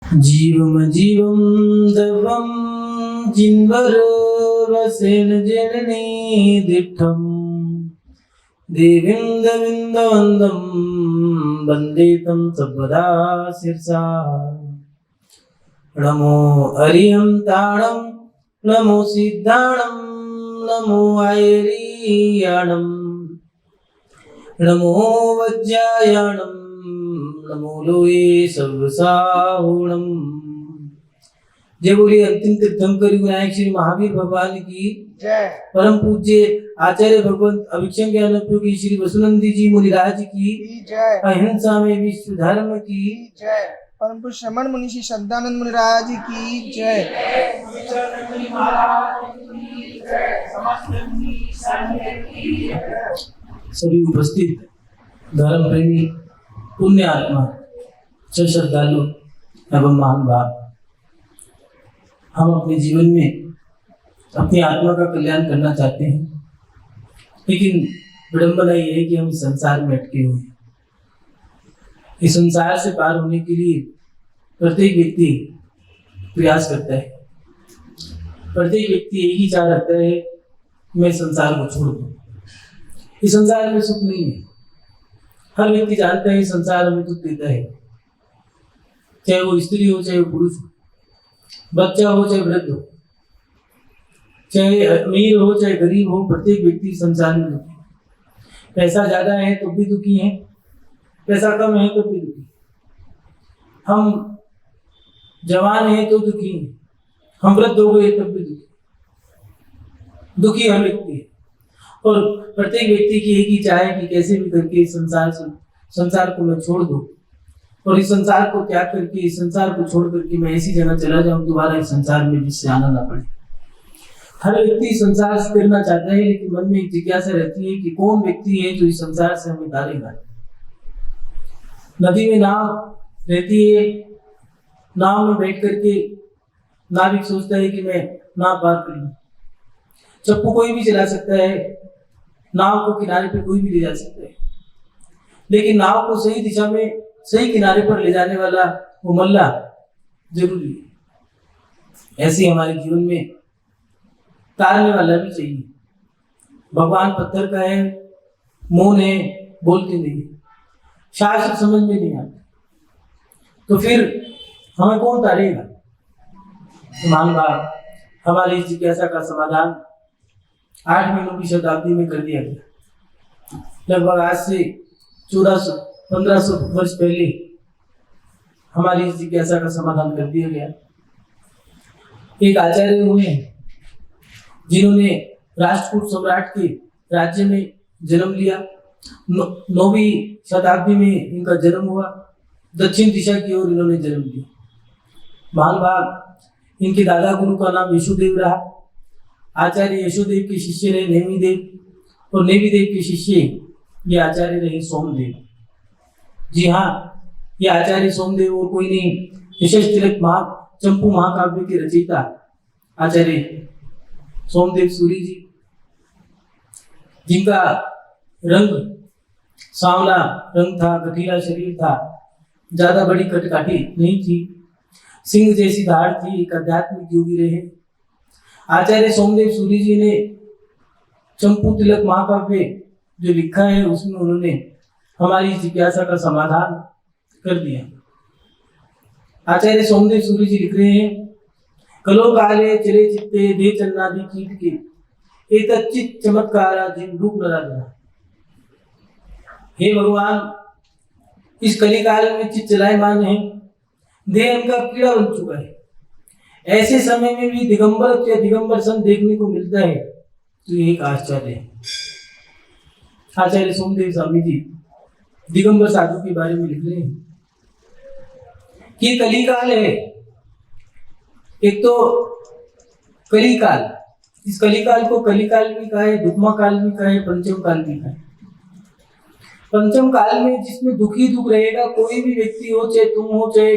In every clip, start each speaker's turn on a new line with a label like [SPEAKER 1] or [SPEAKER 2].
[SPEAKER 1] जीवम जीवम दवम जिन्वर वसेन जननी दिठम देविंदविंदवंदम वंदे तम सर्वदा शिरसा नमो हरियम ताणम नमो सिद्धाणम नमो आयरियाणम नमो वज्रायाणम नमो लोये सर्वसाहुणम। जय बोलिए अंतिम तीर्थंकर विनायक श्री महावीर भगवान की
[SPEAKER 2] जय।
[SPEAKER 1] परम पूज्य आचार्य भगवंत अभिक्षम ज्ञान उपयोगी श्री वसुनंदी जी मुनिराज की
[SPEAKER 2] जय।
[SPEAKER 1] अहिंसा में विश्व धर्म की
[SPEAKER 2] जय। परम पुरुष श्रमण मुनि श्री सदानंद मुनिराज की जय।
[SPEAKER 1] सभी उपस्थित धर्म प्रेमी पुण्य आत्मा श्रद्धालु एवं महान भाव, हम अपने जीवन में अपनी आत्मा का कल्याण करना चाहते हैं, लेकिन विडंबना ये है कि हम इस संसार में अटके हुए हैं। इस संसार से पार होने के लिए प्रत्येक व्यक्ति प्रयास करता है। प्रत्येक व्यक्ति एक ही चाह रखता है, मैं संसार को छोड़ दूं। इस संसार में सुख नहीं है। हर व्यक्ति जानता है संसार हमें दुख देता है, चाहे वो स्त्री हो चाहे वो पुरुष हो, बच्चा हो चाहे वृद्ध हो, चाहे अमीर हो चाहे गरीब हो, प्रत्येक व्यक्ति संसार में दुखी है। पैसा ज्यादा है तो भी दुखी है, पैसा कम है तो भी दुखी। हम जवान हैं तो दुखी हैं, हम वृद्ध हो गए तब भी दुखी हर व्यक्ति है। और प्रत्येक व्यक्ति की एक ही चाह है कि कैसे भी करके इस संसार को मैं छोड़ दूं और इस संसार को त्याग करके, इस संसार को छोड़ करके मैं ऐसी जगह चला जाऊं दोबारा इस संसार में जिससे आना ना पड़े। हर व्यक्ति संसार से करना चाहता है, लेकिन मन में एक जिज्ञासा रहती है कि कौन व्यक्ति है जो इस संसार से हमें तारेगा। नदी में नाव रहती है, नाव में बैठ करके नाविक सोचता है कि मैं नाव पार कर लूं। चप्पू कोई भी चला सकता है, नाव को किनारे पे कोई भी ले जा सकता है, लेकिन नाव को सही दिशा में सही किनारे पर ले जाने वाला वो मल्ला जरूरी है। ऐसे हमारे जीवन में तारने वाला भी चाहिए। भगवान पत्थर का है, मौन है, बोलते नहीं, शास्त्र समझ में नहीं आता, तो फिर हमें कौन तारेगा। मान बात हमारी जिज्ञासा का समाधान 8वीं शताब्दी में कर दिया गया। लगभग आज से 1400-1500 वर्ष पहले हमारी जिज्ञासा का समाधान कर दिया गया। एक आचार्य हुए जिन्होंने राष्ट्रकूट सम्राट के राज्य में जन्म लिया। 9वीं शताब्दी में इनका जन्म हुआ। दक्षिण दिशा की ओर इन्होंने जन्म लिया। महान भाग इनके दादा गुरु का नाम यशोदेव रहा। आचार्य यशोदेव के शिष्य रहे नेमिदेव, और नेमिदेव के शिष्य ये आचार्य रहे सोमदेव। जी हाँ, ये आचार्य सोमदेव और कोई नहीं, यशस तिलक चंपू महाकाव्य के रचयिता आचार्य सोमदेव सूरी जी, जिनका रंग सांवला रंग था, गठीला शरीर था, ज्यादा बड़ी कटकाठी नहीं थी, सिंह जैसी धार थी, एक आध्यात्मिक योगी रहे। आचार्य सोमदेव सूरी जी ने चंपू तिलक महाकाव्य जो लिखा है उसमें उन्होंने हमारी जिज्ञासा का समाधान कर दिया। आचार्य सोमदेव सूरी जी लिख रहे हैं, कलो काले चले चित्ते दे चन्नादि कीट के एक चित चमत्कारा जिन रूप नराधना। हे भगवान, इस कलिकाल में चित चलायमान है, देह उनका कीड़ा बन चुका है। ऐसे समय में भी दिगंबर सन देखने को मिलता है, तो ये एक आश्चर्य है। आचार्य सोमदेव स्वामी जी दिगंबर साधु के बारे में लिख रहे हैं कि कलिकाल है। एक तो कलिकाल, इस कलिकाल को कलिकाल भी कहा है, दुखमा काल भी कहा है, पंचम काल भी कहा है। पंचम काल में जिसमें दुखी दुख रहेगा, कोई भी व्यक्ति हो, चाहे तुम हो चाहे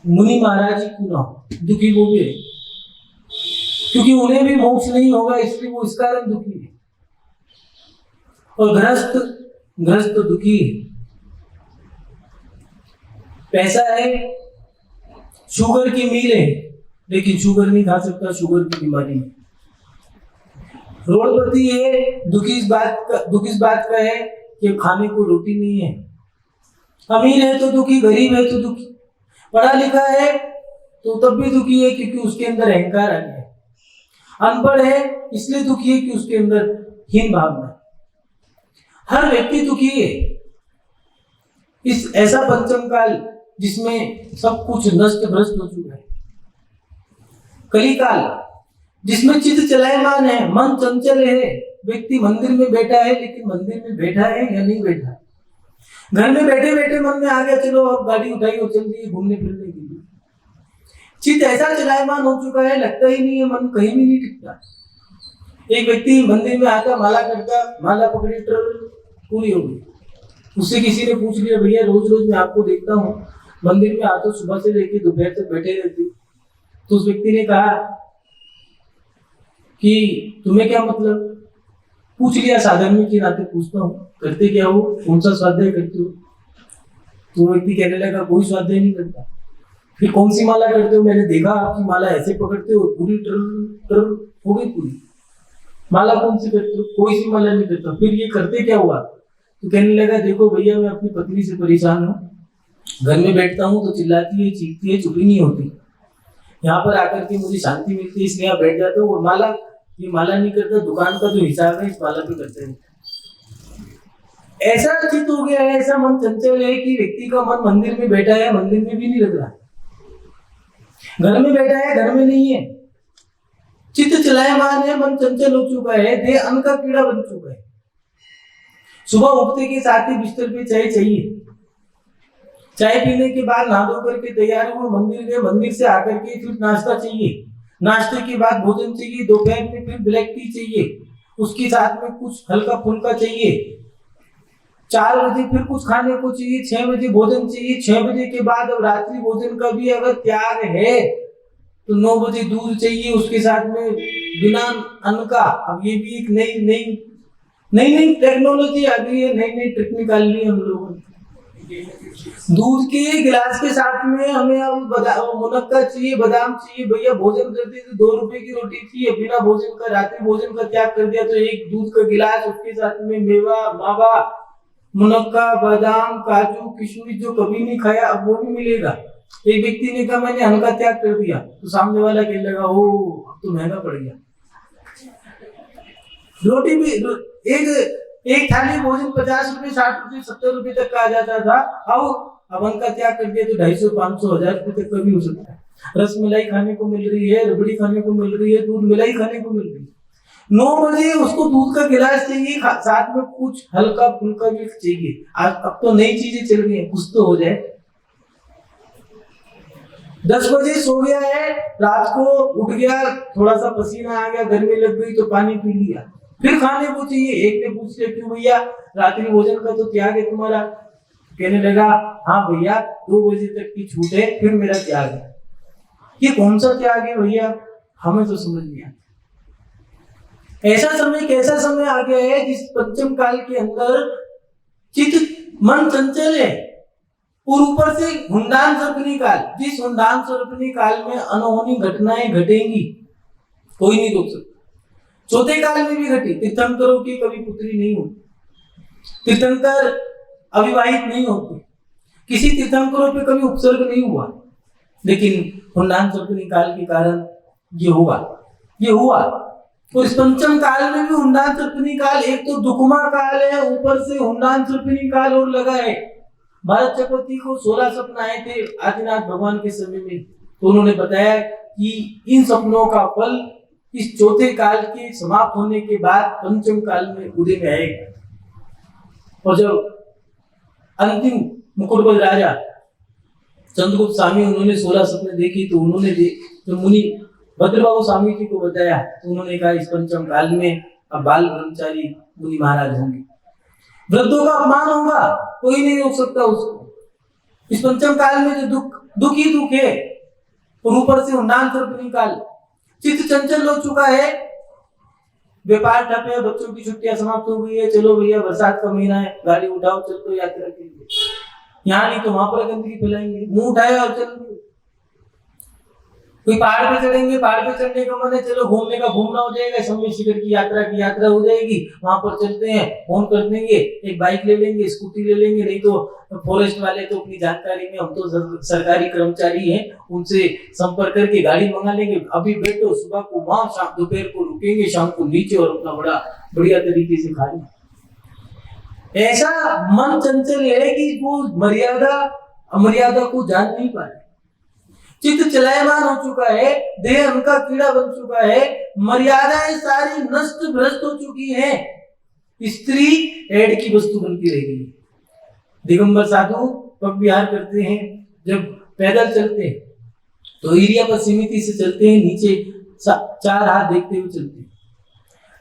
[SPEAKER 1] मुनि महाराज जी क्यों ना हो, दुखी वो भी है, क्योंकि उन्हें भी मोक्ष नहीं होगा, इसलिए वो इस कारण दुखी है। और ग्रस्त दुखी है। पैसा है, शुगर की मील है, लेकिन शुगर नहीं खा सकता, शुगर की बीमारी है। रोडपति है, दुखी इस बात का है कि खाने को रोटी नहीं है। अमीर है तो दुखी, गरीब है तो दुखी, पढ़ा लिखा है तो तब भी दुखी है क्योंकि उसके अंदर अहंकार आ गया है। अनपढ़ है इसलिए दुखी है कि उसके अंदर हीन भावना है। हर व्यक्ति दुखी है। इस ऐसा पंचम काल जिसमें सब कुछ नष्ट भ्रष्ट हो चुका है, कली काल जिसमें चित्त चलायमान है, मन चंचल है। व्यक्ति मंदिर में बैठा है लेकिन मंदिर में बैठा है या नहीं बैठा। घर में बैठे बैठे मन में आ गया चलो अब गाड़ी उठाई और चल दी घूमने फिरने के लिए। चित्त ऐसा चलायमान हो चुका है, लगता ही नहीं है, मन कहीं भी नहीं टिकता। एक व्यक्ति मंदिर में आता, माला करता, माला पकड़ी पूरी हो गई। उससे किसी ने पूछ लिया भैया रोज रोज मैं आपको देखता हूँ मंदिर में आते सुबह से लेकर दोपहर तक बैठे रहते, तो उस व्यक्ति ने कहा कि तुम्हें क्या मतलब। पूछ लिया, साधन के नाते पूछता हूँ करते क्या हो, कौन सा स्वाध्याय करते हो। तो व्यक्ति कहने लगा कोई स्वाध्याय नहीं करता। फिर कौन सी माला करते हो, मैंने देखा आपकी माला ऐसे पकड़ते हो पूरी टर हो गई पूरी। माला कौन सी करते हो, कोई सी माला नहीं करता। फिर ये करते क्या हुआ, तो कहने लगा देखो भैया मैं अपनी पत्नी से परेशान हूँ, घर में बैठता हूँ तो चिल्लाती है, चीखती है, चुप ही नहीं होती। यहाँ पर आकर के मुझे शांति मिलती है इसलिए यहाँ बैठ जाता हूँ। और माला, ये माला नहीं करता, दुकान का जो हिसाब है इस माला पे करते हैं। ऐसा चित्त हो गया है, ऐसा मन चंचल है कि व्यक्ति का मन मंदिर में बैठा है, मंदिर में भी नहीं लग रहा, घर में बैठा है, घर में नहीं है। चित्त चलायमान है, मन चंचल हो चुका है, देह अन्न का कीड़ा बन चुका है। सुबह उठते के साथ ही बिस्तर पे चाय चाहिए, चाय पीने के बाद नहा धो करके तैयार हुए, मंदिर गए, मंदिर से आकर के फिर नाश्ता चाहिए, नाश्ते के बाद भोजन चाहिए, दोपहर में फिर ब्लैक टी चाहिए, उसके साथ में कुछ हल्का फुल्का चाहिए, 4 बजे फिर कुछ खाने को चाहिए, 6 बजे भोजन चाहिए, 6 बजे के बाद अब रात्रि भोजन का भी अगर त्याग है तो 9 बजे दूध चाहिए उसके साथ में बिना अन्न का। अब ये भी एक नई टेक्नोलॉजी आ गई है, नई ट्रिक निकाल ली है हम लोगों ने। दूध के गिलास के साथ में हमें अब मुनक्का चाहिए, बादाम चाहिए। भैया भोजन करते थे 2 रुपए की रोटी थी, बिना भोजन का रात्रि भोजन का त्याग कर दिया तो एक दूध का गिलास, उसके साथ में मेवा, मावा, मुनक्का, बादाम, काजू, किशमिश जो कभी नहीं खाया अब वो भी मिलेगा। एक व्यक्ति ने कहा मैंने अन्न का त्याग कर दिया, तो सामने वाला कहने लगा ओ अब तो महंगा पड़ गया। रोटी भी एक थाली भोजन 50 रुपए, 60 रुपए, 70 रुपए तक का आ जाता था। अब अन्न का त्याग कर दिया तो 250, 500, 1000 रुपए तक का भी हो सकता है। रस मलाई खाने को मिल रही है, रबड़ी खाने को मिल रही है, दूध मलाई खाने को मिल रही है। 9 बजे उसको दूध का गिलास चाहिए, साथ में कुछ हल्का फुल्का भी चाहिए। अब तो नई चीजें चल रही है, कुछ तो हो जाए। 10 बजे सो गया है, रात को उठ गया, थोड़ा सा पसीना आ गया, गर्मी लग गई तो पानी पी लिया, फिर खाने को चाहिए। एक ने पूछ लिया क्यों भैया रात्रि भोजन का तो त्याग है तुम्हारा। कहने लगा हाँ भैया 2 बजे तक की छूट है, फिर मेरा त्याग है। ये कौन सा त्याग है भैया, हमें तो समझ नहीं आता। ऐसा समय कैसा समय आ गया है जिस पंचम काल के अंदर चित्त मन चंचल है और ऊपर से हुंडान सर्पनी काल। जिस हुंडान सर्पनी काल में अनहोनी घटनाएं घटेंगी कोई नहीं रोक सकता। चौथे काल में भी घटी। तीर्थंकरों की कभी पुत्री नहीं होती, तीर्थंकर अविवाहित नहीं होते, किसी तीर्थंकरों पे कभी उपसर्ग नहीं हुआ, लेकिन हुंडान सर्पनी काल के कारण ये हुआ। और इस पंचम काल में भी हुंडान सर्पनी काल, एक तो दुखमा काल है, ऊपर से हुंडान सर्पनी काल और लगा है। भारत चक्रवर्ती को 16 सपने आए थे आदिनाथ भगवान के समय में, तो उन्होंने बताया कि इन सपनों का फल इस चौथे काल के समाप्त होने के बाद पंचम काल में उदय में आएगा। और जब अंतिम मुकुटबल राजा चंद्रगुप्त स्वामी उन्होंने 16 सपने देखी, तो उन्होंने जो मुनि भद्रबाहु स्वामी जी को बताया, तो उन्होंने कहा इस पंचम काल में अब बाल ब्रह्मचारी मुनि महाराज होंगे, वृद्धों का अपमान होगा, कोई नहीं रोक सकता उसको। इस पंचम काल में जो दुख ही दुख है, और ऊपर से हुंडान सर्पनी काल, चित्त चंचल हो चुका है, व्यापार ठप है, बच्चों की छुट्टियां समाप्त हो गई है, चलो भैया बरसात का महीना है, गाड़ी उठाओ चल दो यात्रा के लिए। यहाँ नहीं तो वहां पर गंदगी फैलाएंगे, मुंह उठाए और चल दिए। कोई पहाड़ पे चढ़ेंगे, पहाड़ पे चढ़ने का मन है, चलो घूमने का घूमना हो जाएगा, सम्मेत शिखर की यात्रा हो जाएगी, वहां पर चलते हैं, फोन कर देंगे, एक बाइक ले लेंगे, स्कूटी ले लेंगे, नहीं तो फॉरेस्ट वाले तो अपनी जानकारी में, हम तो सरकारी कर्मचारी हैं, उनसे संपर्क करके गाड़ी मंगा लेंगे, अभी बैठो, सुबह को वहां, शाम दोपहर को रुकेंगे, शाम को नीचे, और अपना बड़ा बढ़िया तरीके से खा लेंगे। ऐसा मन चंचल है कि वो मर्यादा अमर्यादा को जान नहीं पा रहे। चित्त चलायमान हो चुका है, देह उनका कीड़ा बन चुका है, मर्यादाएं सारी नष्ट भ्रष्ट हो चुकी हैं, स्त्री ऐड की वस्तु बनती रह गई। दिगंबर साधु पग विहार करते हैं, जब पैदल चलते हैं तो एरिया पर सीमिति से चलते हैं, नीचे चार हाथ देखते हुए चलते हैं,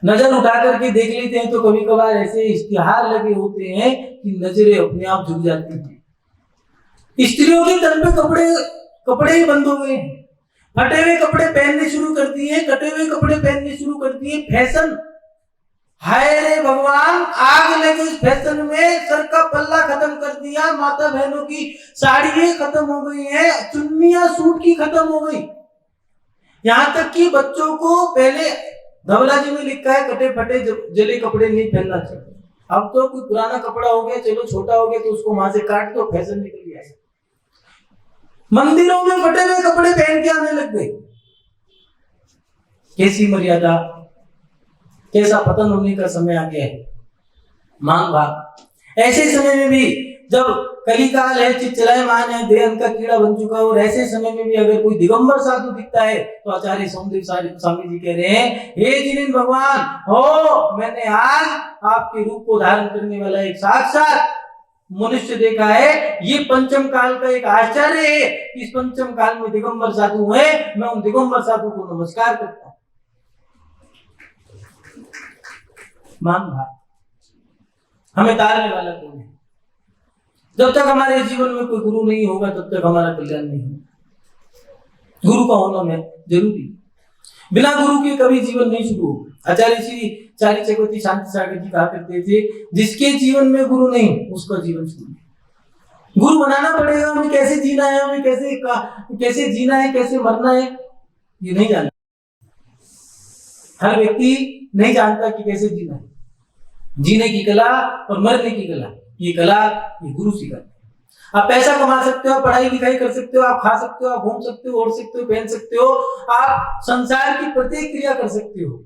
[SPEAKER 1] नजर उठा करके देख लेते हैं तो कभी कभार ऐसे इश्तिहार लगे होते हैं कि नजरें अपने आप झुक जाती हैं। स्त्रियों के तन पे कपड़े ही बंद हो गए हैं, फटे हुए कपड़े पहनने शुरू कर दिए, कटे हुए कपड़े पहनने शुरू कर दिए, फैशन, हाय रे भगवान, आग लगी इस फैशन में, सर का पल्ला खत्म कर दिया, माता बहनों की साड़ियां खत्म हो गई हैं, चुन्नियां सूट की खत्म हो गई, यहां तक कि बच्चों को पहले धवला जी में लिखा है कटे फटे जले कपड़े नहीं पहनना चाहिए, अब तो कोई पुराना कपड़ा हो गया, चलो छोटा हो गया तो उसको वहां से काट दो, फैशन निकल गया है। मंदिरों में फटे हुए कपड़े पहन के आने लग गए। कैसी मर्यादा, कैसा पतन होने का समय आ गया है। मान भाग, ऐसे समय में भी जब कलिकाल है, चित्त चलायमान है, देह उनका कीड़ा बन चुका है, और ऐसे समय में भी अगर कोई दिगंबर साधु दिखता है तो आचार्य सोमदेव स्वामी जी कह रहे हैं, हे जिनेन्द्र भगवान हो, मैंने आज आपके रूप को धारण करने वाला एक साक्षात मनुष्य देखा है, ये पंचम काल का एक आश्चर्य है, इस पंचम काल में दिगंबर साधु है, मैं उन दिगंबर साधु को नमस्कार करता हूं। मान भाग, हमें तारने वाला कौन है? जब तक हमारे जीवन में कोई गुरु नहीं होगा तब तक हमारा कल्याण नहीं होगा। गुरु का होना में जरूरी, बिना गुरु के कभी जीवन नहीं शुरू होगा। आचार्य श्री चारी चक्रवर्ती शांति सागर जी कहा करते थे, जिसके जीवन में गुरु नहीं उसका जीवन शुरू है। गुरु बनाना पड़ेगा, हमें कैसे जीना है, हमें कैसे जीना है, कैसे मरना है, ये नहीं जानता। हर व्यक्ति नहीं जानता कि कैसे जीना है, जीने की कला और मरने की कला, ये कला ये गुरु सिखाते हैं। आप पैसा कमा सकते हो, पढ़ाई लिखाई कर सकते हो, आप खा सकते हो, आप घूम सकते हो, ओढ़ सकते हो, पहन सकते हो, आप संसार की प्रत्येक क्रिया कर सकते हो,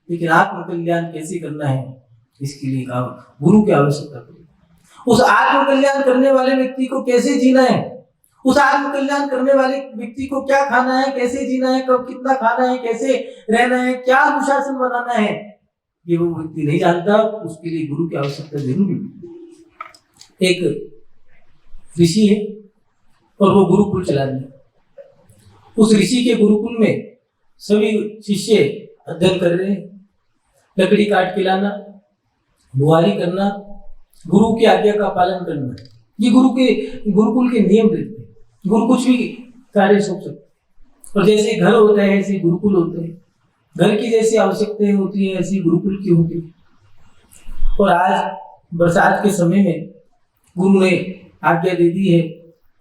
[SPEAKER 1] लेकिन आत्म कल्याण कैसे करना है इसके लिए गुरु की आवश्यकता पड़ेगी। उस आत्म कल्याण करने वाले व्यक्ति को कैसे जीना है, उस आत्म कल्याण करने वाले व्यक्ति को क्या खाना है, कैसे जीना है, कब कितना खाना है, कैसे रहना है, क्या अनुशासन बनाना है, ये वो व्यक्ति नहीं जानता। उसके लिए गुरु की आवश्यकता जरूरी है। एक ऋषि है और वो गुरुकुल चला रहे हैं। उस ऋषि के गुरुकुल में सभी शिष्य अध्ययन कर रहे हैं। लकड़ी काट के लाना, बुआरी करना, गुरु की आज्ञा का पालन करना, ये गुरुकुल के नियम रहते हैं। गुरु कुछ भी कार्य सौंप सकते, और जैसे घर होता है ऐसे गुरुकुल होते हैं। घर की जैसी आवश्यकताएं होती है ऐसी गुरुकुल की होती है। और आज बरसात के समय में गुरु ने आज्ञा दे दी है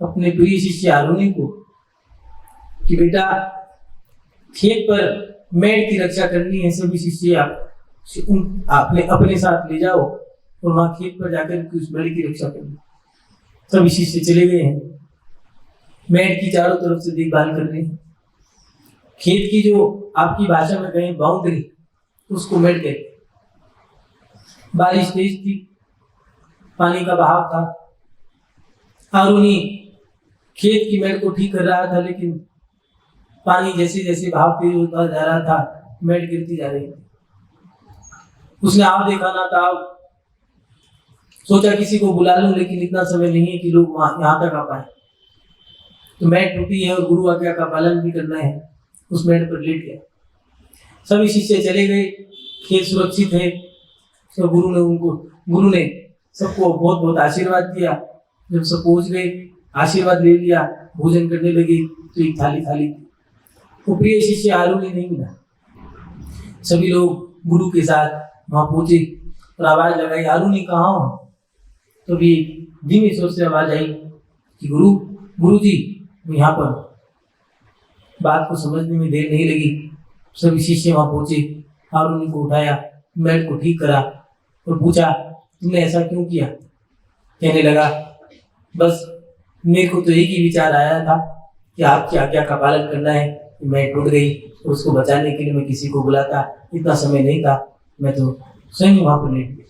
[SPEAKER 1] अपने प्रिय शिष्य आरोनी को कि बेटा खेत पर मेड़ की रक्षा करनी है, सभी शिष्य आप अपने साथ ले जाओ और वहां खेत पर जाकर उस मेड़ की रक्षा करनी। सभी शिष्य चले गए हैं, मेड़ की चारों तरफ से देखभाल कर रहे हैं। खेत की जो आपकी भाषा में कहें बाउंड्री, उसको मेड़ कहते। बारिश तेज थी, पानी का बहाव था, आरोनी खेत की मेड़ को ठीक कर रहा था, लेकिन पानी जैसे जैसे बहाव तेज होता जा रहा था मेड़ गिरती जा रही थी। उसने आप देखा ना था, सोचा किसी को बुला लूं, लेकिन इतना समय नहीं है कि लोग यहाँ तक आ पाए। तो मेड़ टूटी है और गुरु आज्ञा का पालन भी करना है, उस मेड़ पर लेट गया। सभी शिष्य चले गए, खेत सुरक्षित है। तो गुरु ने सबको बहुत बहुत आशीर्वाद दिया। जब सब पहुंच गए, आशीर्वाद ले लिया, भोजन करने लगे तो एक थाली खाली थी। वो प्रिय शिष्य आरोनी नहीं मिला। सभी लोग गुरु के साथ वहां पहुंचे और आवाज लगाई, आरोनी कहाँ हो? तो भी धीमी स्वर से आवाज आई, कि गुरु जी यहाँ पर बात को समझने में देर नहीं लगी। सभी शिष्य वहां पहुंचे और उनको उठाया, मैट को ठीक करा और पूछा तुमने ऐसा क्यों किया। कहने लगा बस मेरे को तो एक ही विचार आया था कि आपकी आज्ञा का पालन करना है। मैं टूट गई और उसको बचाने के लिए मैं किसी को बुलाता, इतना समय नहीं था, मैं तो स्वयं वहां पर लेट गया।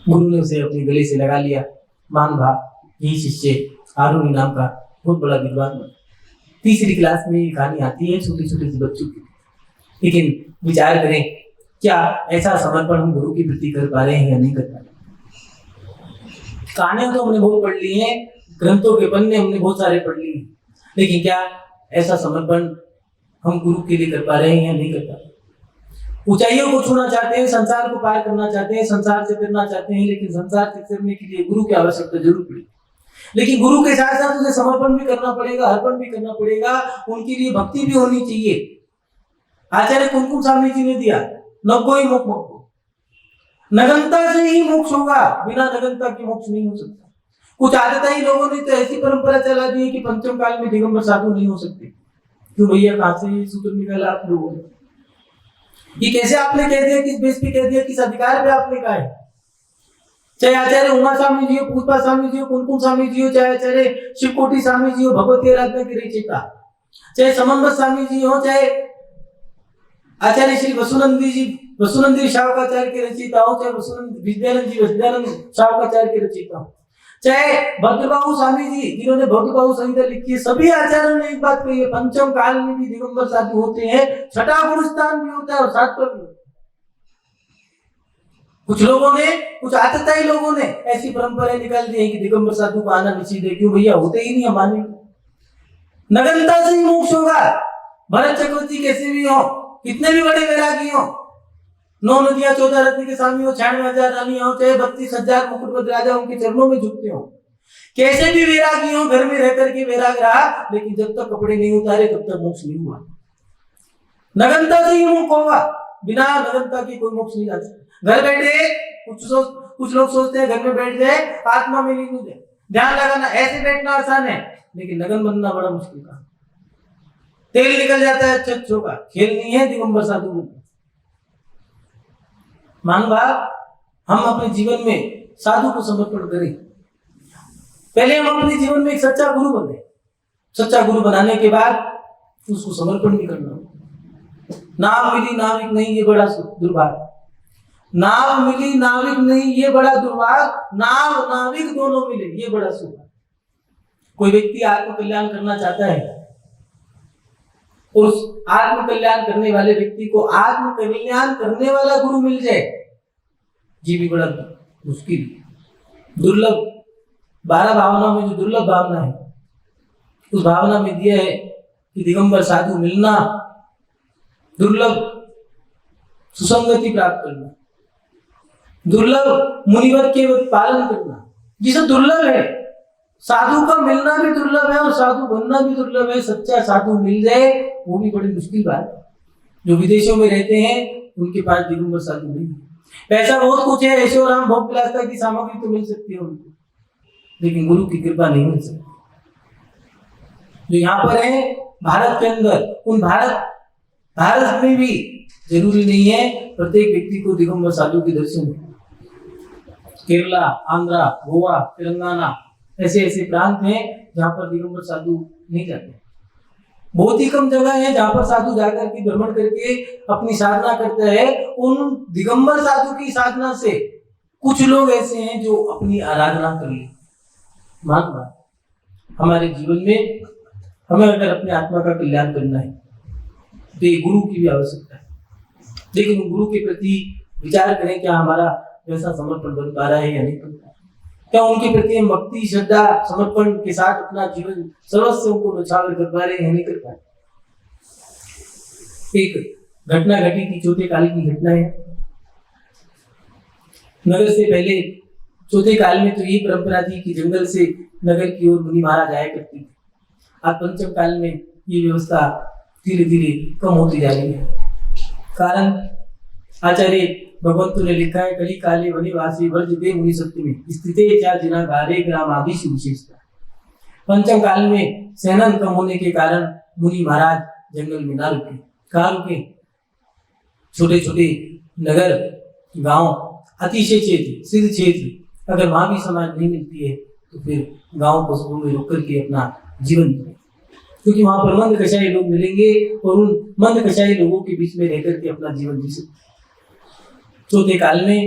[SPEAKER 1] गुरु ने उसे अपने गले से लगा लिया। मान भा यही शिष्य आरुणि नाम का बहुत बड़ा विद्वान बना। तीसरी क्लास में ये कहानी आती है छोटे छोटे बच्चों की। लेकिन विचार करें, क्या ऐसा समर्पण हम गुरु के प्रति कर पा रहे हैं या नहीं कर पा रहे। कहानियां तो हमने बहुत पढ़ ली हैं, ग्रंथों के पन्ने हमने बहुत सारे पढ़ लिए हैं, लेकिन क्या ऐसा समर्पण हम गुरु के लिए कर पा रहे हैं या नहीं कर पा रहे। ऊंचाइयों को छूना चाहते हैं, संसार को पार करना चाहते हैं, संसार से करना चाहते हैं, लेकिन संसार से करने के लिए गुरु की आवश्यकता जरूर पड़ेगी। लेकिन गुरु के साथ साथ उसे समर्पण भी करना पड़ेगा, अर्पण भी करना पड़ेगा, उनके लिए भक्ति भी होनी चाहिए। आचार्य कुमकुम स्वामी जी ने दिया नगोई मोक्ष मोक्ष, नगनता से ही मोक्ष होगा, बिना नगनता के मोक्ष नहीं हो सकता। कुछ आदताई लोगों ने तो ऐसी परंपरा चला दी है कि पंचम काल में दिगंबर साधु नहीं हो सकते। क्यों भैया, कहां से ये सूत्र निकाला आप लोगों ने? ये कैसे आपने कह दिया, किस बेस पे कह दिया, किस अधिकार पे आपने कहा है? चाहे आचार्य उमा स्वामी जी हो, पुष्पा स्वामी जी हो, कुमकुम स्वामी जी हो, चाहे आचार्य शिवकोटि स्वामी जी हो, भगवती आराधना के रचयिता, चाहे समन्वत स्वामी जी हो, चाहे आचार्य श्री वसुनंदी शावकाचार्य के रचयिता हो, चाहे विद्यानंद शावकाचार्य के रचयिता हो, चाहे भद्रबाहु स्वामी जी जिन्होंने भद्रबाहु संहिता लिखी है, सभी आचार्यों ने एक बात कही है, पंचम काल में भी दिगंबर साधु होते हैं, छठा गुरु स्थान भी होता है और सातवां भी। कुछ लोगों ने, कुछ आतताई लोगों ने ऐसी परंपराएं निकाल दी है कि दिगंबर साधु को आना निषिद्ध है। क्यों भैया, होते ही नहीं, हम मानेंगे। नगनता से ही मोक्ष होगा। भरत चक्रवर्ती कैसे भी हो, कितने भी बड़े वैरागी हो, 9 नदियां 14 रत्न के स्वामी हो, 96,000 रानियां हो, चाहे 32,000 मुकुटबद्ध राजा उनके चरणों में झुकते हो, कैसे भी वैरागी हो, घर में रह करके वैराग रहा, लेकिन जब तक कपड़े नहीं उतारे तब तक मोक्ष नहीं हुआ। नगनता से ही मोक्ष होगा, बिना नगनता के कोई मोक्ष नहीं जा सकता। घर बैठे कुछ लोग सोचते हैं घर में बैठ जाए आत्मा में लीन हो जाए, ध्यान लगाना ऐसे बैठना आसान है, लेकिन नगन बनना बड़ा मुश्किल काम। तेल निकल जाता है अच्छों का, खेल नहीं है दिगंबर साधु में। मान बात, हम अपने जीवन में साधु को समर्पण करें। पहले हम अपने जीवन में एक सच्चा गुरु बने, सच्चा गुरु बनाने के बाद उसको समर्पण भी करना। नाव मिली नाविक नहीं, ये बड़ा दुर्भाग्य। नाव मिली नाविक नहीं, ये बड़ा दुर्भाग्य। नाव नाविक दोनों मिले, ये बड़ा सुख। कोई व्यक्ति आत्म कल्याण करना चाहता है, उस आत्म कल्याण करने वाले व्यक्ति को आत्म कल्याण करने वाला गुरु मिल जाए, ये भी बड़ा मुश्किल, दुर्लभ। 12 भावनाओं में जो दुर्लभ भावना है, उस भावना में दिया है कि दिगंबर साधु मिलना दुर्लभ, सुसंगति प्राप्त करना दुर्लभ, मुनिवर के पालन करना ये सब दुर्लभ है। साधु का मिलना भी दुर्लभ है और साधु बनना भी दुर्लभ है। सच्चा साधु मिल जाए वो भी बड़ी मुश्किल बात है। जो विदेशों में रहते हैं उनके पास दिगंबर साधु नहीं है। पैसा बहुत कुछ है, ऐशोराम भोग विलासता की सामग्री तो मिल सकती है उनको, लेकिन गुरु की कृपा नहीं मिल सकती। जो यहाँ पर है भारत के अंदर, उन भारत में भी जरूरी नहीं है प्रत्येक व्यक्ति को दिगंबर साधु के दर्शन हो। केरला, आंध्रा, गोवा, तेलंगाना ऐसे ऐसे प्रांत हैं जहाँ पर दिगंबर साधु नहीं जाते। बहुत ही कम जगह है जहाँ पर साधु जाकर के भ्रमण करके अपनी साधना करता है। उन दिगंबर साधु की साधना से कुछ लोग ऐसे हैं जो अपनी आराधना कर ले। मान बात, हमारे जीवन में हमें अगर अपने आत्मा का कल्याण करना है तो ये गुरु की भी आवश्यकता है। लेकिन गुरु के प्रति विचार करें, क्या हमारा वैसा समर्पण बन पा रहा है या नहीं बन पा रहा है? क्या उनके प्रति हम भक्ति, श्रद्धा, समर्पण के साथ अपना जीवन सर्वस्व को न्यौछावर कर पा रहे हैं या नहीं कर पा रहे? एक घटना घटी थी, चौथे काल की घटना है। नगर से पहले चौथे काल में तो ये परंपरा थी कि जंगल से नगर की ओर मुनि मारा जाया करती थी। आज पंचम काल में ये व्यवस्था धीरे धीरे कम होती जा रही है। कारण आचार्य भगवंतु ने लिखा है, कली काले वनिवासी वर्ज दे मुनि सप्तमी स्थिते चार जिना गारे ग्राम आदि की विशेषता। पंचम काल में सेनन कम होने के कारण मुनि महाराज जंगल में ना रुके। कहाँ रुके? छोटे छोटे नगर गांव अतिशय क्षेत्र सिद्ध क्षेत्र, अगर वहां भी समाज नहीं मिलती है तो फिर गांव कस्बों में रुक करके अपना जीवन जिए, क्योंकि वहां पर मंद कषाई लोग मिलेंगे और उन मंद कषाई लोगों के बीच में रहकर के अपना जीवन जी सकते। चौथे काल में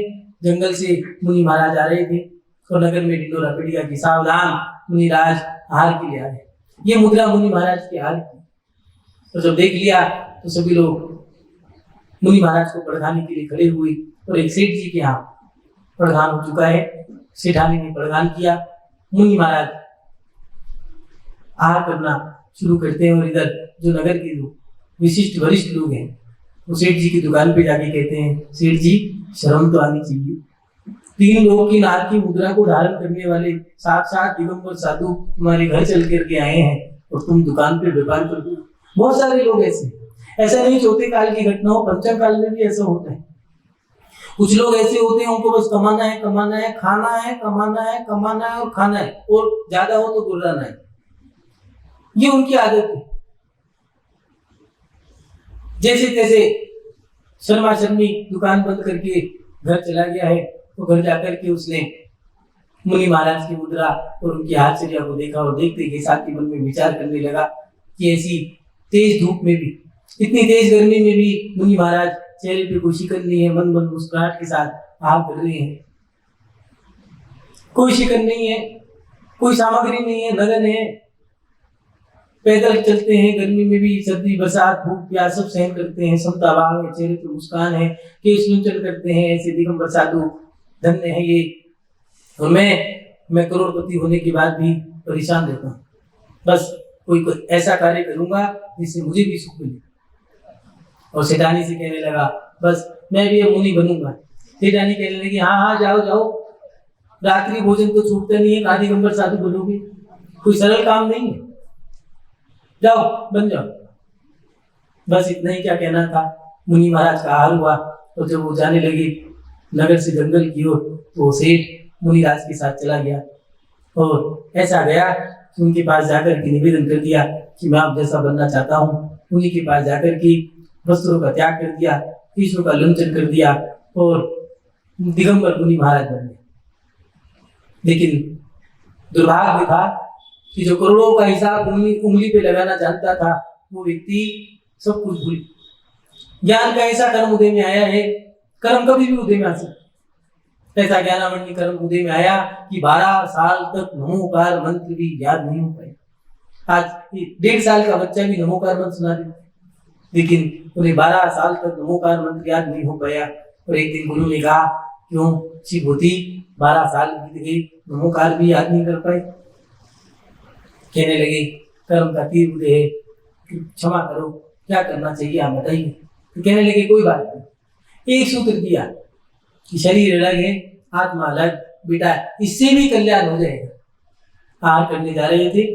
[SPEAKER 1] जंगल से मुनि महाराज आ रहे थे और नगर में ढिंडोरा पड़ गया कि सावधान मुनिराज आहार के लिए आ रहे। ये मुद्रा मुनि महाराज की आहार की। तो जब देख लिया तो सभी लोग मुनि महाराज को पड़घाने के लिए खड़े हुए और एक सेठ जी के यहाँ पड़घान हो चुका है। सेठानी ने पड़घान किया, मुनि महाराज आहार करना शुरू करते हैं और इधर जो नगर के जो विशिष्ट वरिष्ठ लोग हैं वो सेठ जी की दुकान पे जाके कहते हैं, सेठ जी शर्म तो आनी चाहिए, 3 लोगों की नाक की मुद्रा को धारण करने वाले साक्षात दिगंबर साधु तुम्हारे घर चल करके आए हैं और तुम दुकान पे व्यापार कर दो। बहुत सारे लोग ऐसा नहीं, चौथे काल की घटना हो, पंचम काल में भी ऐसा होता है। कुछ लोग ऐसे होते हैं उनको बस कमाना है, खाना है, कमाना है और खाना है, और ज्यादा हो तो गुर्राना है, ये उनकी आदत है। जैसे तैसे शर्मा शर्मी दुकान बंद करके घर चला गया है, तो घर जाकर के उसने मुनि महाराज की मुद्रा और उनकी आश्चर्य को देखा और देखते के साथ ही मन में विचार करने लगा कि ऐसी तेज धूप में भी, इतनी तेज गर्मी में भी मुनि महाराज चेहरे पे कोई शिकन नहीं है, मन मन मुस्कुराहट के साथ आहार कर रहे हैं। कोई शिकन नहीं है, कोई सामग्री नहीं है, नगन है, पैदल चलते हैं, गर्मी में भी, सर्दी बरसात भूख प्यास सब सहन करते हैं, समता भाव है, चेहरे पे मुस्कान है, केश लुंचन करते हैं, ऐसे दिगंबर साधु धन्य है ये। और मैं करोड़पति होने के बाद भी परेशान रहता हूँ, बस कोई ऐसा कार्य करूंगा जिससे मुझे भी सुख मिले। और सेठानी से कहने लगा, बस मैं भी अब मुनि बनूंगा। सेठानी कहने लगी, हाँ जाओ, रात्रि भोजन तो छूटता नहीं है, कहाँ दिगंबर साधु बनोगे, कोई सरल काम नहीं है, जाओ बन जाओ। बस इतना ही क्या कहना था। मुनि महाराज का हाल हुआ और जब वो जाने लगे नगर से जंगल की ओर, तो सेठ मुनिराज के साथ चला गया और ऐसा गया कि उनके पास जाकर के निवेदन कर दिया कि मैं आप जैसा बनना चाहता हूँ। उन्हीं के पास जाकर के वस्त्रों का त्याग कर दिया, ईश्वर का लुंचन कर दिया और दिगंबर मुनि महाराज बन गए। लेकिन दुर्भाग्य था कि जो करोड़ों का हिसाब उंगली पे लगाना जानता था, वो व्यक्ति सब कुछ भूल। ज्ञान का ऐसा कर्म उदय में आया है, कर्म कभी भी उदय में आ सकता। ऐसा ज्ञानामणि कर्म उदय में आया कि 12 साल तक नमोकार मंत्र भी याद नहीं हो पाया। आज 1.5 साल का बच्चा भी नमोकार मंत्र सुना दे, लेकिन उन्हें 12 साल तक नमोकार मंत्र याद नहीं हो पाया। और एक दिन गुरु ने कहा, क्यों शिवभूति 12 साल बीत गए, नमोकार भी याद नहीं कर पाए। कहने लगे, कर्म का तीर उदय है, क्षमा करो, क्या करना चाहिए आप बताइए। तो कहने लगे, कोई बात नहीं, एक सूत्र दिया कि शरीर अलग है, आत्मा अलग, बेटा इससे भी कल्याण हो जाएगा। आहार करने जा रहे थे,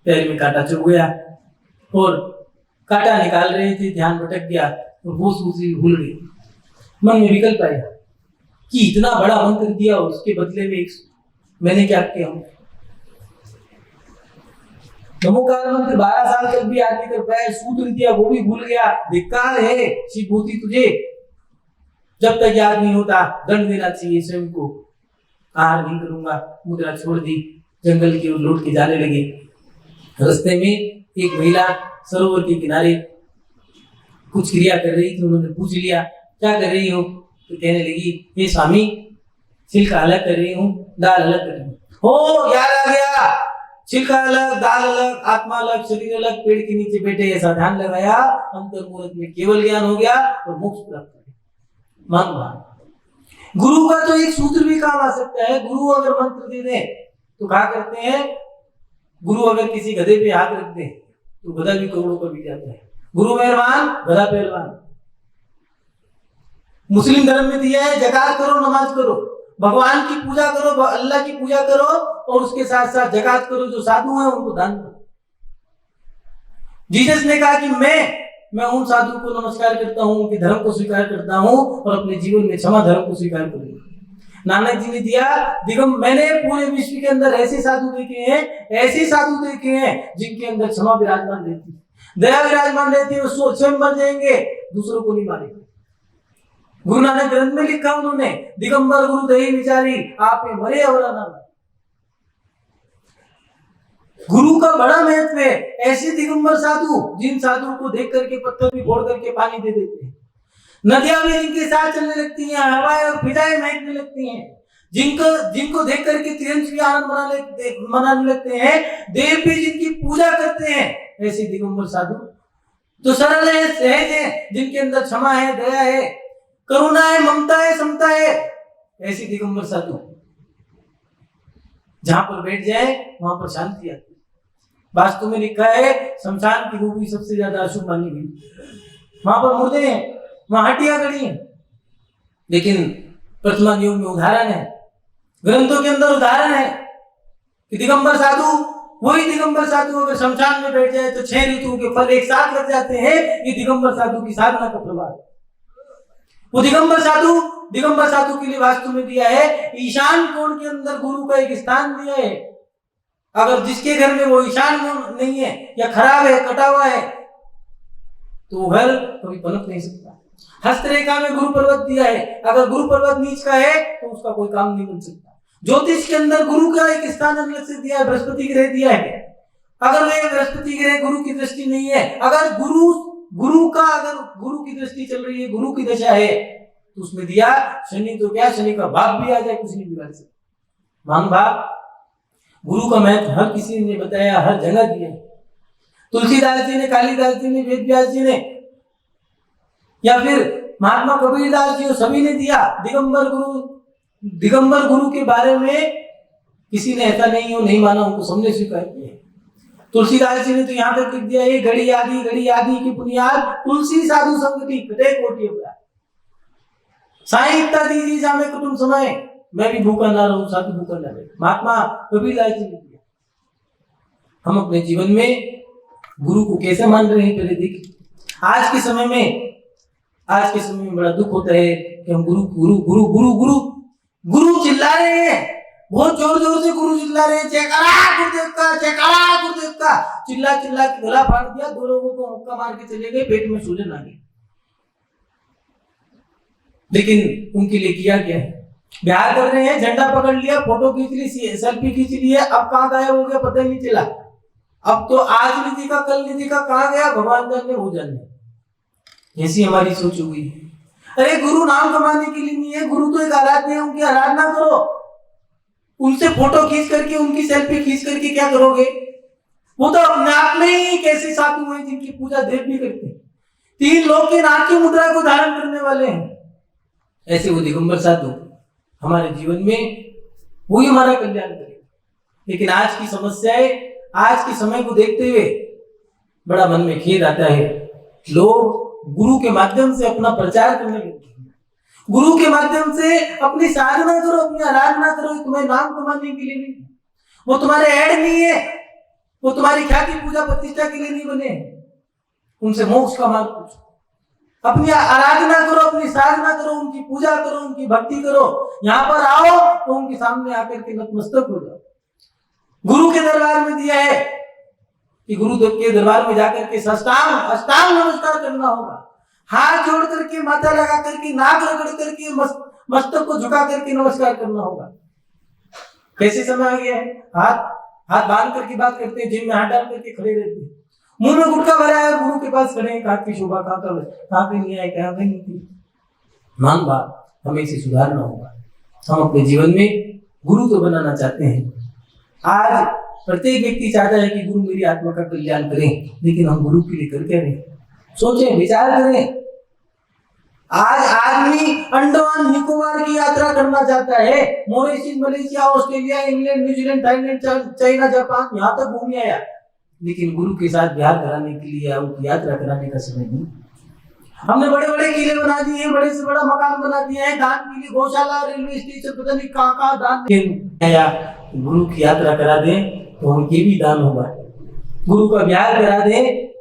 [SPEAKER 1] पैर में कांटा चुभ गया और कांटा निकाल रहे थे, ध्यान भटक गया और वो सूत्री भूल गई। मन में विकल्प आया कि इतना बड़ा मंत्र दिया और उसके बदले में मैंने क्या किया। नमोकार मंत्र 12 साल तक भी याद नहीं कर पाया, सूत्र दिया वो भी भूल गया। धिक्कार है शिवभूति तुझे, जब तक याद नहीं होता दंड देना चाहिए स्वयं को। आहार नहीं करूंगा, मुद्रा छोड़ दी, जंगल की ओर लौट के जाने लगे। रास्ते में एक महिला सरोवर के किनारे कुछ क्रिया कर रही थी। उन्होंने पूछ लिया, क्या कर रही हो? तो कहने लगी, हे स्वामी, छिलका अलग कर रही हूँ, दाल अलग कर रही हूँ। हो याद आ गया, छिलका अलग, दाल अलग, आत्मा अलग, शरीर अलग, पेड़ के नीचे बैठे ऐसा ध्यान लगाया, अंतर मुहूर्त में केवल ज्ञान हो गया और मोक्ष प्राप्त हो गया। मान गुरु का तो एक सूत्र भी काम आ सकता है। गुरु अगर मंत्र दे दे तो क्या करते हैं, गुरु अगर किसी गधे पे हाथ रख दे तो गधा भी करोड़ों का बिक जाता है। गुरु मेहरबान, गधा पहलवान। मुस्लिम धर्म में दिया है, ज़कात करो, नमाज करो, भगवान की पूजा करो, अल्लाह की पूजा करो और उसके साथ साथ ज़कात करो। जो साधु हैं उनको दान करो। जीसस ने कहा कि मैं मैं उन साधु को नमस्कार करता हूँ, उनके धर्म को स्वीकार करता हूँ और अपने जीवन में क्षमा धर्म को स्वीकार करूंगा। नानक जी ने दिया मैंने पूरे विश्व के अंदर ऐसे साधु देखे हैं जिनके अंदर क्षमा विराजमान रहती है, दया विराजमान रहती है। वो स्वयं मर जाएंगे, दूसरों को नहीं मारेंगे। गुरु नानक ग्रंथ में लिखा उन्होंने, दिगंबर गुरु दही विचारी, आप में मरे अवरा ना मरे। गुरु का बड़ा महत्व है। ऐसे दिगंबर साधु, जिन साधुओं को देख करके पत्थर भी फोड़ करके पानी दे देते हैं, नदियां भी जिनके साथ चलने लगती हैं, हवाएं और फिजाएं महकने लगती हैं, जिनको देख करके तिरंज भी आनंद मनाने लगते हैं, देव भी जिनकी पूजा करते हैं, ऐसे दिगंबर साधु जो सरल है, सहज है, जिनके अंदर क्षमा है, दया है, करुणा है, ममता है, समता है, ऐसे दिगंबर साधु जहां पर बैठ जाए वहां पर शांति आती है। वास्तु में लिखा है शमशान की भूमि सबसे ज्यादा अशुभ मानी गई। वहां पर मुर्दे हैं, वहां हड्डियां गड़ी हैं, लेकिन वर्तमान युग में उदाहरण है, ग्रंथों के अंदर उदाहरण है कि दिगंबर साधु, वही दिगंबर साधु अगर शमशान में बैठ जाए तो 6 ऋतुओं के फल एक साथ लग जाते हैं। ये दिगंबर साधु की साधना का प्रभाव। वो दिगंबर साधु के लिए वास्तु में दिया है ईशान कोण के अंदर गुरु का एक स्थान दिया है। अगर जिसके घर में वो ईशान कोण नहीं है या खराब है, कटा हुआ है, तो वो घर कभी पनप नहीं सकता। हस्तरेखा में गुरु पर्वत दिया है, अगर गुरु पर्वत नीच का है तो उसका कोई काम नहीं बन सकता। ज्योतिष के अंदर गुरु का एक स्थान अलग से दिया है, बृहस्पति ग्रह दिया है। अगर वे बृहस्पति ग्रह गुरु की दृष्टि नहीं है, अगर गुरु की दृष्टि चल रही है, गुरु की दशा है, तो उसमें दिया शनि, तो क्या शनि का भाग भी आ जाए कुछ नहीं बिगाड़ सकता। मान भाग गुरु का महत्व हर किसी ने बताया, हर जगह दिया। तुलसीदास जी ने, कालिदास जी ने, वेद व्यास जी ने, या फिर महात्मा कबीरदास जी, सभी ने दिया। दिगंबर गुरु के बारे में किसी ने ऐसा नहीं माना, उनको सबने स्वीकार किया। तुलसीदास जी ने तो यहाँ तक लिख दिया, ये घड़ी आदि की बुनियाद तुलसी साधु संगति कटे कोटि अपराध। साहित्य दीजिए जामे कुटुंब समय, मैं भी भूखा ना रहूं, साधु भूखा ना रहे। महात्मा कबीरदास जी ने दिया। हम अपने जीवन में गुरु को कैसे मान रहे हैं पहले देखिए। आज के समय में बड़ा दुख होता है कि हम गुरु चिल्ला रहे हैं, बहुत जोर से गुरु चिल्ला रहे हैं, जयकारा गुरुदेव का, चिल्ला के गला फाड़ दिया, 2 लोगों को मुक्का मार के चले गए, पेट में सूजन आ गई। लेकिन उनके लिए किया क्या है? बिहार कर रहे हैं, झंडा पकड़ लिया, फोटो खींच ली, सेल्फी खींच ली है, अब कहाँ गायब हो गया पता ही नहीं चला। अब तो आज नहीं दिखा, कल नहीं दिखा, कहाँ गया भगवान जाने, वो जाने। ऐसी हमारी सोच हो गई। अरे गुरु नाम कमाने के लिए नहीं है, गुरु तो एक आराध्य है, उनकी आराधना करो। उनसे फोटो खींच करके, उनकी सेल्फी खींच करके क्या करोगे? वो तो अपने आप में ही एक ऐसे साधु हैं जिनकी पूजा देव भी करते हैं, 3 लोग के नाथ की मुद्रा को धारण करने वाले हैं। ऐसे वो दिगंबर साधु हमारे जीवन में वही हमारा कल्याण करेगा। लेकिन आज की समस्याएं, आज के समय को देखते हुए बड़ा मन में खेद आता है। लोग गुरु के माध्यम से अपना प्रचार करने लगते हैं, गुरु के माध्यम से अपनी साधना करो, अपनी आराधना करो। तुम्हें नाम कमाने के लिए नहीं, वो तुम्हारे ऐड नहीं है, वो तुम्हारी ख्याति पूजा प्रतिष्ठा के लिए नहीं बने। उनसे मोक्ष का मार्ग पूछो, अपनी आराधना करो, अपनी साधना करो, उनकी पूजा करो, उनकी भक्ति करो। यहाँ पर आओ तो उनके सामने आकर के नतमस्तक हो जाओ। गुरु के दरबार में दिया है कि गुरु के दरबार में जाकर के अष्टांग नमस्कार करना होगा, हाथ जोड़ करके, माथा लगा करके, नाक रगड़ करके, मस्तक को झुका करके नमस्कार करना होगा। कैसे समय आ गया है, हाथ बांध करके बात करते हैं, जिम में हाथ डाल करके खड़े रहते हैं, मुंह में गुटखा भरा है और गुरु के पास खड़े हैं, कहाँ की शोभा, कहाँ पे नहीं आए, कहाँ पे नहीं थी। मान बात हमें इसे सुधारना होगा। हम अपने जीवन में गुरु तो बनाना चाहते हैं। आज प्रत्येक व्यक्ति चाहता है कि गुरु मेरी आत्मा का कल्याण करें, लेकिन हम गुरु के लिए कर क्या रहे? सोचें, विचार करें। आज आदमी अंडमान निकोबार की यात्रा करना चाहता है, Mauritius, Malaysia, Australia, England, New Zealand, Thailand, China, Japan, यहाँ तक घूम आया, लेकिन गुरु के साथ बिहार कराने के लिए, उनकी यात्रा कराने का समय नहीं। हमने बड़े बड़े किले बना दिए हैं, बड़े से बड़ा मकान बना दिया है, दान के लिए गौशाला, रेलवे स्टेशन, पता नहीं कहाँ दान। गुरु की यात्रा करा दें तो उनके भी दान होगा। गुरु का बिहार करा दें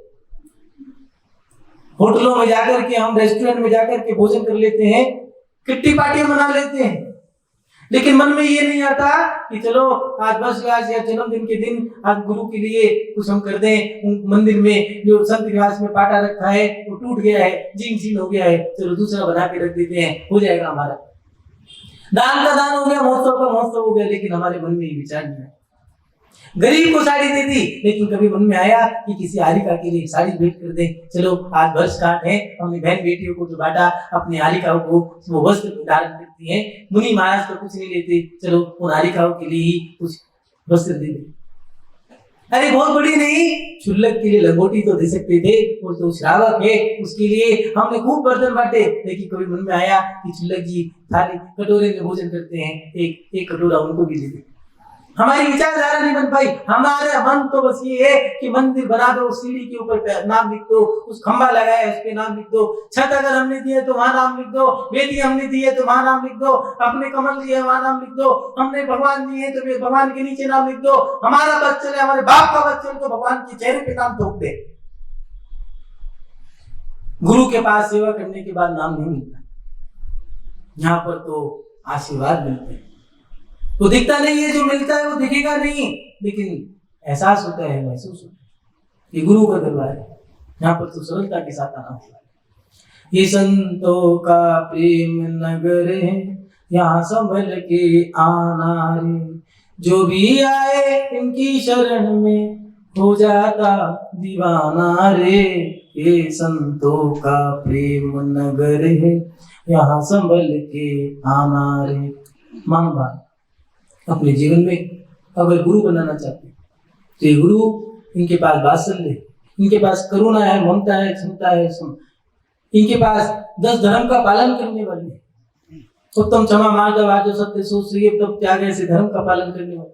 [SPEAKER 1] होटलों में जाकर के, हम रेस्टोरेंट में जाकर के भोजन कर लेते हैं, किट्टी पार्टियां मना लेते हैं, लेकिन मन में ये नहीं आता कि चलो आज वर्षगांठ या जन्मदिन के दिन आज गुरु के लिए कुछ हम कर दें। मंदिर में जो संत निवास में पाटा रखा है वो टूट गया है, जीन जीन हो गया है, चलो दूसरा बना के रख देते हैं, हो जाएगा हमारा। दान का दान हो गया, महोत्सव का महोत्सव हो गया, लेकिन हमारे मन में ये विचार नहीं आया। गरीब को साड़ी दे दी, लेकिन कभी मन में आया कि किसी हारिका के लिए साड़ी भेंट कर दें। चलो आज वर्षगांठ है, हमने बहन बेटियों को जो बांटा, अपनी हारिकाओं को वो वस्त्र धारण करती हैं। मुनि महाराज तो कुछ नहीं लेते, चलो उन हारिकाओं के लिए ही कुछ वस्त्र दे दें। अरे बहुत बड़ी नहीं, शुल्लक के लिए लंगोटी तो दे सकते थे, वो तो श्रावक है, उसके लिए हमने खूब बर्तन बांटे, लेकिन कभी मन में आया कि शुल्लक जी थाली कटोरे में भोजन करते हैं, एक कटोरा उनको भी दे दें। हमारी विचारधारा नहीं बन पाई। हमारे मन तो बस ये है कि मंदिर बना दो, सीढ़ी के ऊपर नाम लिख दो, उस खंबा लगाया उस पे नाम लिख दो, छत अगर हमने दी है तो वहां नाम लिख दो, बेटी हमने दी है तो वहां नाम लिख दो, अपने कमल दिए वहां नाम लिख दो, हमने भगवान दिए है तो भगवान के नीचे नाम लिख दो, हमारा बच्चन है, हमारे बाप का बच्चन, तो भगवान के चेहरे पे नाम ठोक दे। गुरु के पास सेवा करने के बाद नाम नहीं मिलता, यहाँ पर तो आशीर्वाद मिलते हैं। वो दिखता नहीं है, जो मिलता है वो दिखेगा नहीं, लेकिन एहसास होता है, महसूस होता है। ये गुरु का दरबार है, यहाँ पर तो सरलता के साथ आना होता है। ये संतों का प्रेम नगर है, यहाँ संभल के आना रे, जो भी आए इनकी शरण में हो जाता दीवाना रे। ये संतों का प्रेम नगर है, यहाँ संभल के आना रे। मान बात अपने जीवन में अगर गुरु बनाना चाहते हैं तो ये गुरु, इनके पास वात्सल्य, इनके पास करुणा है, ममता है, क्षमता है, इनके पास 10 धर्म का पालन करने वाले, उत्तम क्षमा मार्दव आदो सत्य सुश्री तब त्याग ऐसे धर्म का पालन करने वाले,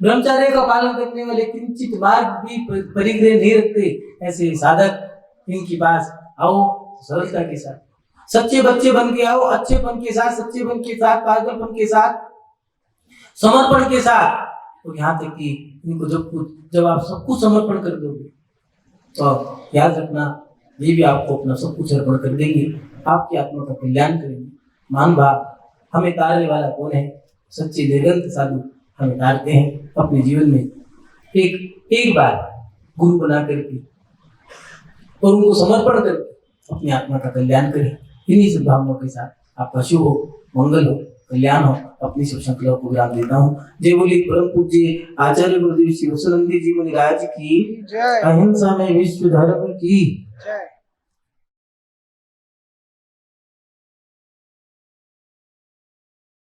[SPEAKER 1] ब्रह्मचर्य का पालन करने वाले, किंचित मार्ग भी परिग्रह नहीं रखते, ऐसे साधक इनके पास आओ सरलता के साथ, सच्चे बच्चे बन के आओ, अच्छेपन के साथ, सच्चे बन के साथ, पागलपन के साथ, समर्पण के साथ। तो यहाँ तक कि इनको जब आप सब कुछ समर्पण कर दोगे तो याद रखना, ये भी आपको अपना सब कुछ अर्पण कर देंगे, आपकी आत्मा का कल्याण करेंगे। मान भाव हमें तारने वाला कौन है? सच्चे दिगंत साधु हमें तारते हैं अपने जीवन में। एक बार गुरु बना करके और उनको समर्पण करके अपनी आत्मा का कल्याण करें। इन्हीं सद्भावनाओं के साथ आपका शुभ हो, मंगल हो, कल्याण हो, अपनी शुभ संकल्प को विराम देता हूँ। जय बोली परम पूज्य आचार्य गुरुदेव श्री वसुनंदी जी महाराज की, अहिंसा में विश्व धर्म की जय।